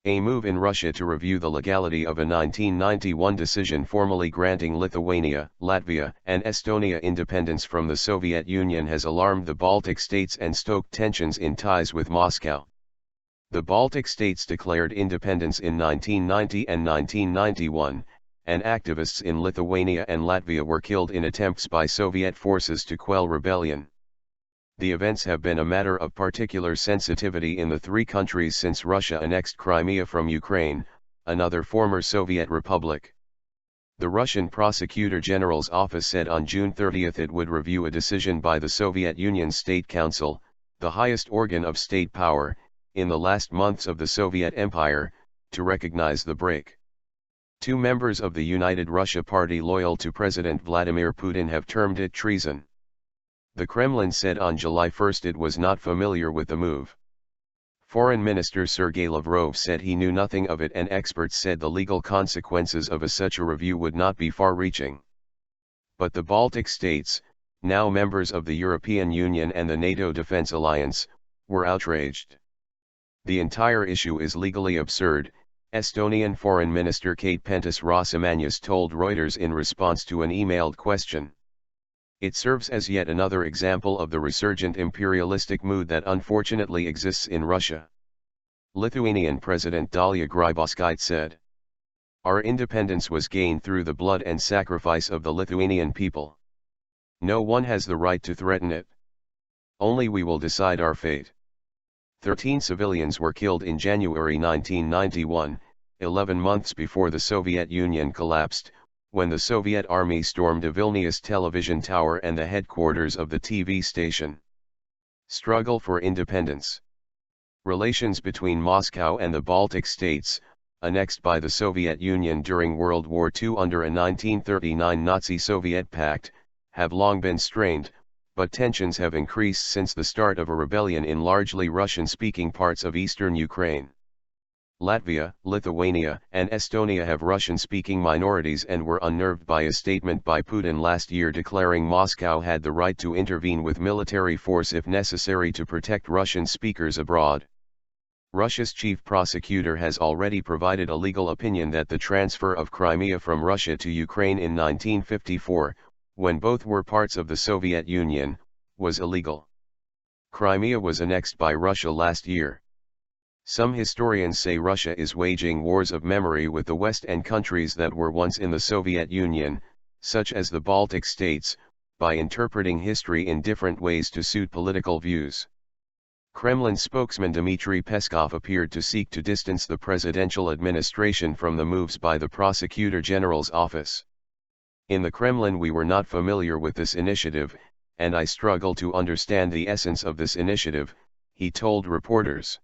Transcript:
A move in Russia to review the legality of a 1991 decision formally granting Lithuania, Latvia, and Estonia independence from the Soviet Union has alarmed the Baltic states and stoked tensions in ties with Moscow. The Baltic states declared independence in 1990 and 1991, and activists in Lithuania and Latvia were killed in attempts by Soviet forces to quell rebellion. The events have been a matter of particular sensitivity in the three countries since Russia annexed Crimea from Ukraine, another former Soviet republic. The Russian prosecutor-general's office said on June 30 it would review a decision by the Soviet Union State Council, the highest organ of state power, in the last months of the Soviet Empire, to recognize the break. Two members of the United Russia Party loyal to President Vladimir Putin have termed it treason. The Kremlin said on July 1 it was not familiar with the move. Foreign Minister Sergei Lavrov said he knew nothing of it, and experts said the legal consequences of such a review would not be far-reaching. But the Baltic states, now members of the European Union and the NATO Defense Alliance, were outraged. The entire issue is legally absurd, Estonian Foreign Minister Kate Pentus-Rosimanius told Reuters in response to an emailed question. It serves as yet another example of the resurgent imperialistic mood that unfortunately exists in Russia. Lithuanian President Dalia Grybauskaitė said, "Our independence was gained through the blood and sacrifice of the Lithuanian people. No one has the right to threaten it. Only we will decide our fate." 13 civilians were killed in January 1991, 11 months before the Soviet Union collapsed, when the Soviet army stormed a Vilnius television tower and the headquarters of the TV station. Struggle for independence. Relations between Moscow and the Baltic states, annexed by the Soviet Union during World War II under a 1939 Nazi-Soviet pact, have long been strained, but tensions have increased since the start of a rebellion in largely Russian-speaking parts of eastern Ukraine. Latvia, Lithuania, and Estonia have Russian-speaking minorities and were unnerved by a statement by Putin last year declaring Moscow had the right to intervene with military force if necessary to protect Russian speakers abroad. Russia's chief prosecutor has already provided a legal opinion that the transfer of Crimea from Russia to Ukraine in 1954, when both were parts of the Soviet Union, was illegal. Crimea was annexed by Russia last year. Some historians say Russia is waging wars of memory with the West and countries that were once in the Soviet Union, such as the Baltic states, by interpreting history in different ways to suit political views. Kremlin spokesman Dmitry Peskov appeared to seek to distance the presidential administration from the moves by the Prosecutor General's office. "In the Kremlin we were not familiar with this initiative, and I struggle to understand the essence of this initiative," he told reporters.